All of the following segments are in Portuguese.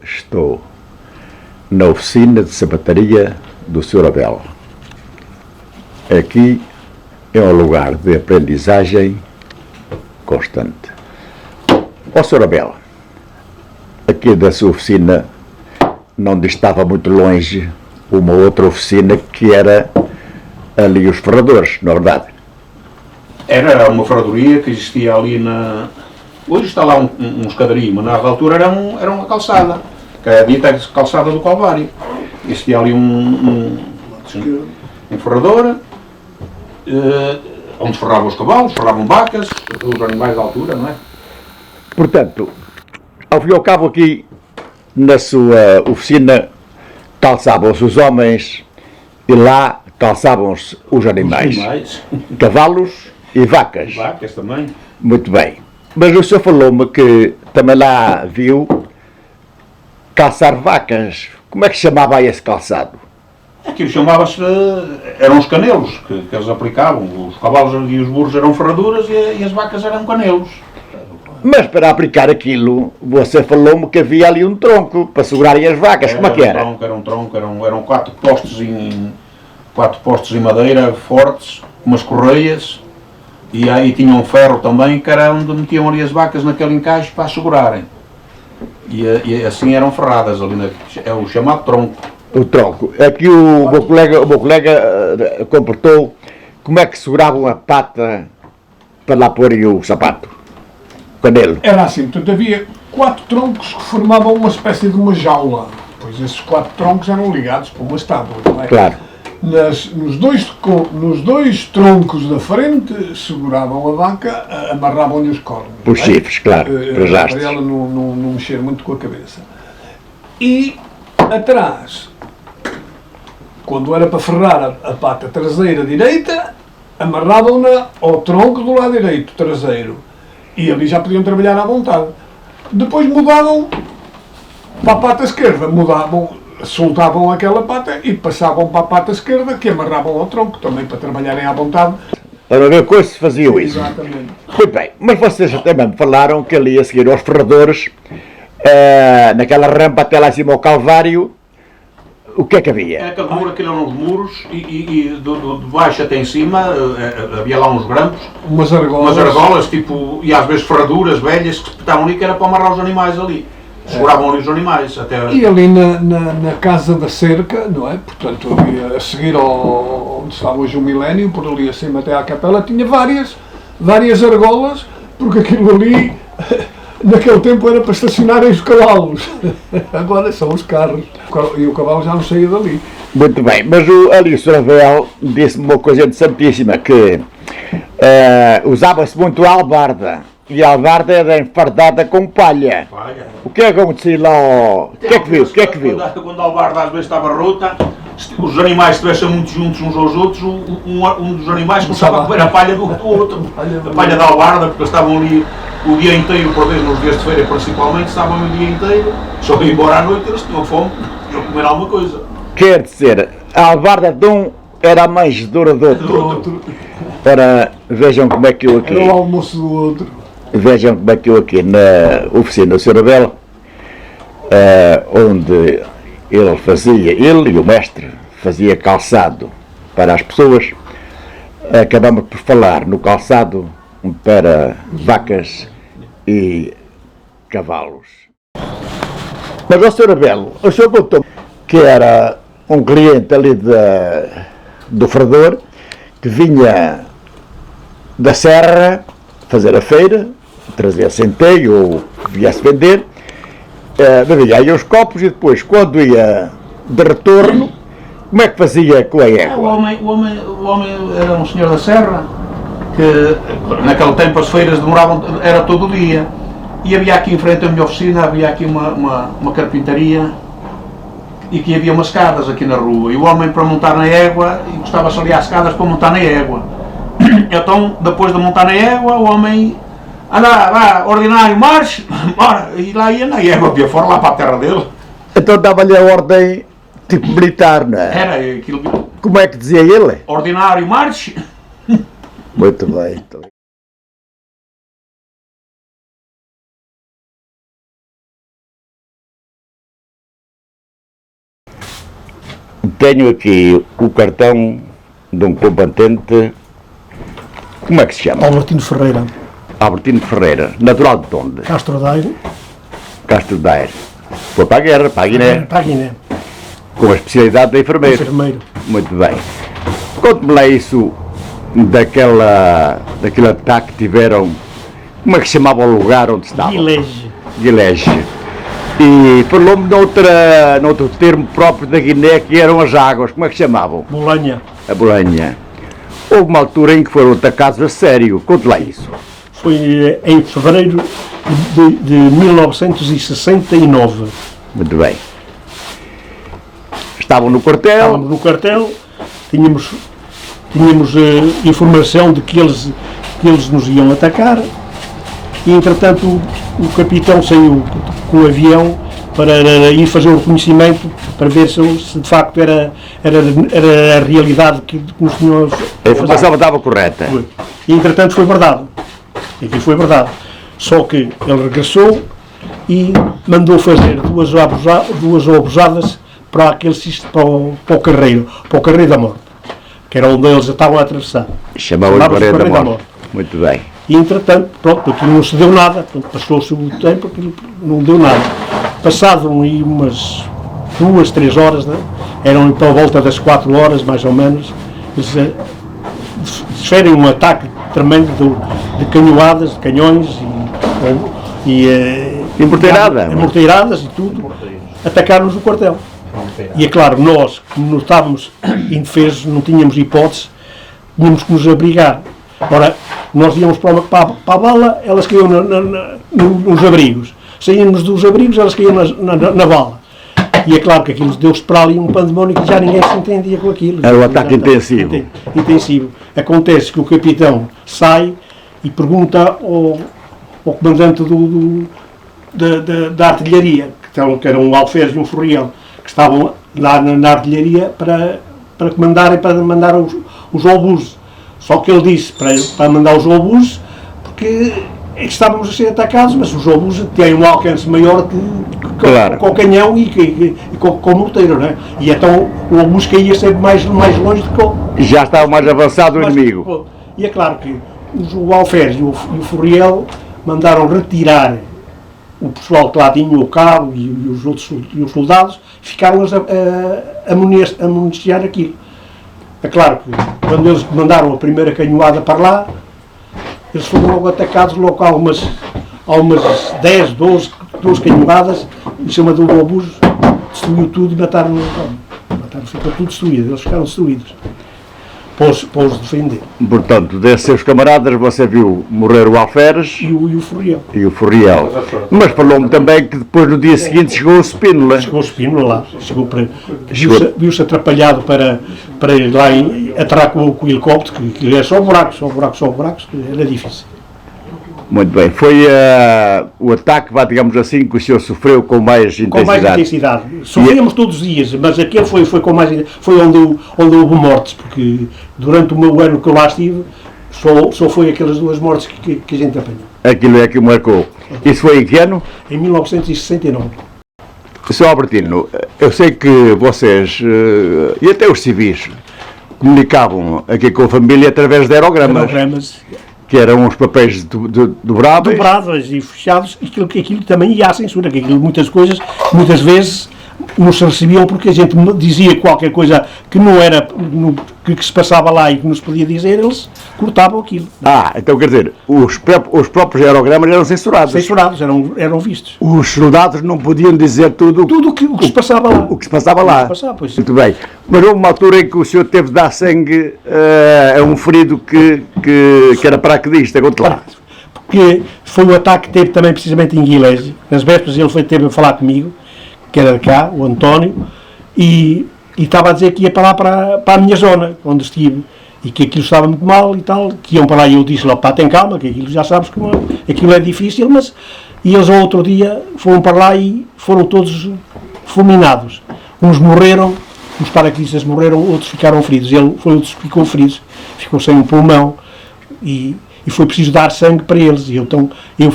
Estou na oficina de sapataria do Sr. Abel. Aqui é um lugar de aprendizagem constante. Ó Sr. Abel, aqui da sua oficina não distava muito longe uma outra oficina que era ali os ferradores, não é verdade? Era uma ferradoria que existia ali na... Hoje está lá um escadaria, mas na altura era uma calçada, que é a dita calçada do Calvário. Existia ali um ferrador, onde ferravam os cavalos, ferravam vacas, os animais de altura, não é? Portanto, ao fim e ao cabo aqui, na sua oficina, calçavam-se os homens e lá calçavam-se os animais. Cavalos e vacas. Vacas também. Muito bem. Mas o senhor falou-me que também lá viu calçar vacas. Como é que chamava esse calçado? Aquilo chamava-se... eram os canelos que eles aplicavam. Os cavalos e os burros eram ferraduras e as vacas eram canelos. Mas para aplicar aquilo, você falou-me que havia ali um tronco para segurarem as vacas. Como é que era? Eram quatro postes em madeira fortes, umas correias, e aí tinham um ferro também, que era onde metiam ali as vacas naquele encaixe para as segurarem. E assim eram ferradas ali, é o chamado tronco. O tronco. Aqui o meu colega completou como é que seguravam a pata para lá pôr o sapato. O canelo. Era assim, portanto havia 4 troncos que formavam uma espécie de uma jaula. Pois esses 4 troncos eram ligados por umas tábuas, não é? Claro. Nos dois troncos da frente seguravam a vaca, amarravam-lhe os cornos. Os chifres, claro, para os para ela não mexer muito com a cabeça. E atrás, quando era para ferrar a pata traseira direita, amarravam-na ao tronco do lado direito, traseiro. E ali já podiam trabalhar à vontade. Depois mudavam para a pata esquerda, soltavam aquela pata e passavam para a pata esquerda, que amarravam ao tronco, também para trabalharem à vontade. Para ver coisas se faziam isso. Exatamente. Muito bem, mas vocês também me falaram que ali a seguir aos ferradores, naquela rampa até lá em cima ao Calvário, o que é que havia? Aquilo eram os muros e de baixo até em cima havia lá uns grampos, Umas argolas tipo, e às vezes ferraduras velhas que estavam ali, que era para amarrar os animais ali. Seguravam ali os animais até... E ali na casa da cerca, não é? Portanto, ali a seguir onde estava hoje o Milénio, por ali acima até à capela, tinha várias argolas, porque aquilo ali, naquele tempo era para estacionarem os cavalos. Agora são os carros. E o cavalo já não saía dali. Muito bem, mas ali o Sr. Abel disse-me uma coisa interessantíssima, que usava-se muito a albarda. E a albarda era enfardada com palha. O que é que acontecia lá? O que é que viu? O que é que viu? Quando a albarda às vezes estava rota, os animais estivessem muito juntos uns aos outros, um dos animais começava a comer a palha do outro. A palha da albarda, porque eles estavam ali o dia inteiro, por vezes nos dias de feira principalmente, estavam o dia inteiro, só iam embora à noite e eles tinham fome, iam comer alguma coisa. Quer dizer, a albarda de um era a mais dura do outro. Ora, vejam como é que eu aqui... Era o almoço do outro. Vejam como é que eu aqui na oficina do Sr. Abel, onde ele e o mestre fazia calçado para as pessoas, acabamos por falar no calçado para vacas e cavalos. Mas ao Sr. Abel, o senhor contou que era um cliente ali do ferrador que vinha da serra fazer a feira, trazia centeio ou viesse vender, bebia aí os copos e depois, quando ia de retorno, como é que fazia com a égua? O homem era um senhor da serra, que naquele tempo as feiras demoravam, era todo o dia, e havia aqui em frente à minha oficina, havia aqui uma carpintaria, e que havia umas escadas aqui na rua, e o homem para montar na égua, encostava-se ali às escadas para montar na égua. Então, depois de montar na égua, o homem anda, vá, ordinário, marche, bora, e lá ia na égua, via fora lá para a terra dele. Então dava-lhe a ordem tipo militar, não é? Era aquilo. Como é que dizia ele? Ordinário, marche. Muito bem. tenho aqui o cartão de um combatente, como é que se chama? Albertino Ferreira, Albertino Ferreira, natural de onde? Castro Daire, Castro Daire. Foi para a guerra, para a Guiné, para a Guiné, com a especialidade de enfermeiro. enfermeiro. Muito bem. Conte-me lá isso daquele ataque que tiveram, como é que se chamava o lugar onde estavam? Guilege. E falou-me noutro termo próprio da Guiné, que eram as águas, como é que se chamavam? Bolanha. A Bolanha. Houve uma altura em que foram atacados a sério, conte lá isso. Foi em fevereiro de 1969. Muito bem. Estavam no quartel. Estávamos no quartel, tínhamos informação de que eles nos iam atacar e, entretanto, o capitão saiu com o avião para ir fazer o reconhecimento para ver se de facto era a realidade que nos tinham. A informação estava correta. E, entretanto, foi verdade. Aquilo foi verdade. Só que ele regressou e mandou fazer duas obusadas para o Carreiro da Morte, que era onde eles estavam a atravessar. Chamava-se o Carreiro da Morte. Muito bem. E, entretanto, pronto, aquilo não se deu nada, passou-se o tempo, aquilo não deu nada. Passado umas 2, 3 horas, né? Eram para a volta das 4 horas, mais ou menos, eles desferem um ataque tremendo de canhoadas, de canhões e morteiradas e tudo, atacaram-nos o quartel. E é claro, nós, como estávamos indefesos, não tínhamos hipótese, tínhamos que nos abrigar. Ora, nós íamos para a bala, elas caíam nos abrigos. Saímos dos abrigos, elas caíam na bala. E é claro que aquilo deu-se para ali um pandemónio que já ninguém se entendia com aquilo. Era um ataque intensivo. Intensivo. Acontece que o capitão sai e pergunta ao comandante da artilharia, que era um alferes e um Furriel, que estavam lá na artilharia para comandarem, para mandar os obuses. Só que ele disse para mandar os obuses, porque estávamos a ser atacados, mas os obuses têm um alcance maior claro, com o canhão e com o morteiro, não é? E então o obus caía sempre mais longe do que o... Já estava mais avançado o inimigo. E é claro que o alferes e o Furriel mandaram retirar o pessoal que lá tinha, o cabo e os outros e os soldados, ficaram a municiar aquilo. É claro que quando eles mandaram a primeira canhoada para lá, eles foram logo atacados, logo há umas 10, 12 canhoadas, em cima do obus, destruiu tudo e mataram, ficou tudo destruído, eles ficaram destruídos. Para os defender. Portanto, desses seus camaradas, você viu morrer o alferes e o Furriel. E o Furriel. Mas falou-me também que depois, no dia seguinte, chegou o Spínola. Chegou o Spínola lá. Viu-se atrapalhado para ir lá aterrar com o helicóptero, que era só buracos, era difícil. Muito bem. Foi o ataque, digamos assim, que o senhor sofreu com mais intensidade. Com mais intensidade. Sofríamos todos os dias, mas aquele foi com mais intensidade. Foi onde houve mortes, porque durante o meu ano que eu lá estive, só foi aquelas 2 mortes que a gente apanhou. Aquilo é que o marcou. Isso foi em que ano? Em 1969. Sr. Albertino, eu sei que vocês, e até os civis, comunicavam aqui com a família através de aerogramas. Que eram os papéis dobráveis e fechados, e aquilo também ia à censura, que aquilo muitas vezes não se recebiam porque a gente dizia qualquer coisa que não era, que se passava lá e que nos podia dizer, eles cortavam aquilo. Então quer dizer, os próprios aerogramas eram censurados. Censurados, eram vistos. Os soldados não podiam dizer tudo o que se passava lá. O que se passava lá. Muito bem. Mas houve uma altura em que o senhor teve de dar sangue a um ferido que era paraquedista, conte lá. Porque foi o ataque que teve também precisamente em Guilherme. Nas vésperas ele teve a falar comigo, que era de cá, o António, e estava a dizer que ia para lá, para a minha zona, onde estive, e que aquilo estava muito mal e tal, que iam para lá, e eu disse lá, pá, tem calma, que aquilo já sabes que aquilo é difícil, mas... E eles ao outro dia foram para lá e foram todos fulminados. Uns morreram, os paraquedistas morreram, outros ficaram feridos. Ele foi outros que ficou feridos, ficou sem um pulmão, e foi preciso dar sangue para eles. E então eu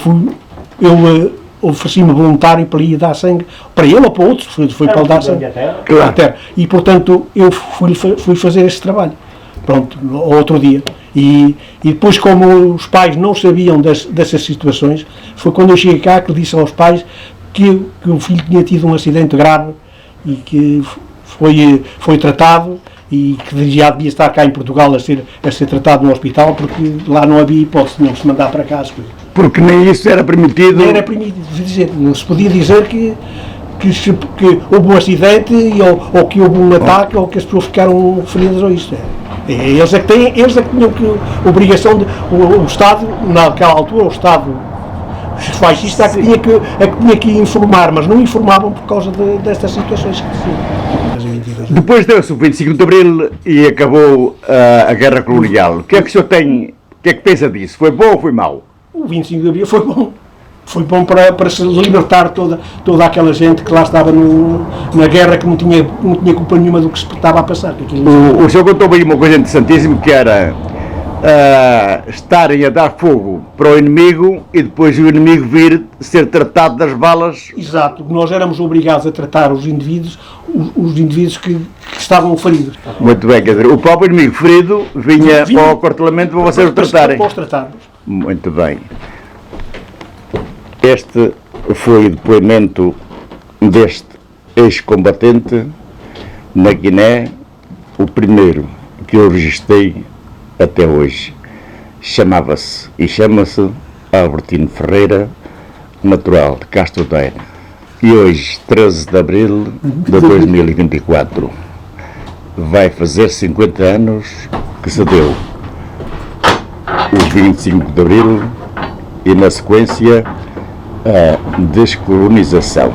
ofereci-me voluntário para ir dar sangue, para ele ou para outros, foi para ele dar sangue à terra. E, portanto, eu fui fazer este trabalho. Pronto, outro dia. E depois, como os pais não sabiam dessas situações, foi quando eu cheguei cá que disse aos pais que o filho tinha tido um acidente grave e que foi tratado e que já devia estar cá em Portugal a ser tratado no hospital, porque lá não havia hipótese, tinham que se mandar para cá as coisas. Porque nem isso era permitido. Não era permitido dizer, não se podia dizer que houve um acidente ou que houve um ataque ou que as pessoas ficaram feridas ou isto. Eles é que tinham a obrigação de. O Estado, naquela altura, o Estado fascista é que tinha que informar, mas não informavam por causa destas situações que diziam. Depois deu-se o 25 de Abril e acabou a Guerra Colonial. O que é que o senhor tem, o que é que pensa disso? Foi bom ou foi mau? O 25 de Abril foi bom. Foi bom para se libertar toda aquela gente que lá estava na guerra, que não tinha culpa nenhuma do que se estava a passar. O senhor contou aí uma coisa interessantíssima, que era estarem a dar fogo para o inimigo e depois o inimigo vir ser tratado das balas. Exato, nós éramos obrigados a tratar os indivíduos que estavam feridos. Muito bem, quer dizer, o próprio inimigo ferido vinha ao acortelamento para vocês o tratarem. Para os tratarmos. Muito bem. Este foi o depoimento deste ex-combatente na Guiné, o primeiro que eu registrei até hoje. Chamava-se e chama-se Albertino Ferreira, natural de Castro Daire. E hoje, 13 de abril de 2024, vai fazer 50 anos que se deu o 25 de abril e, na sequência, a descolonização.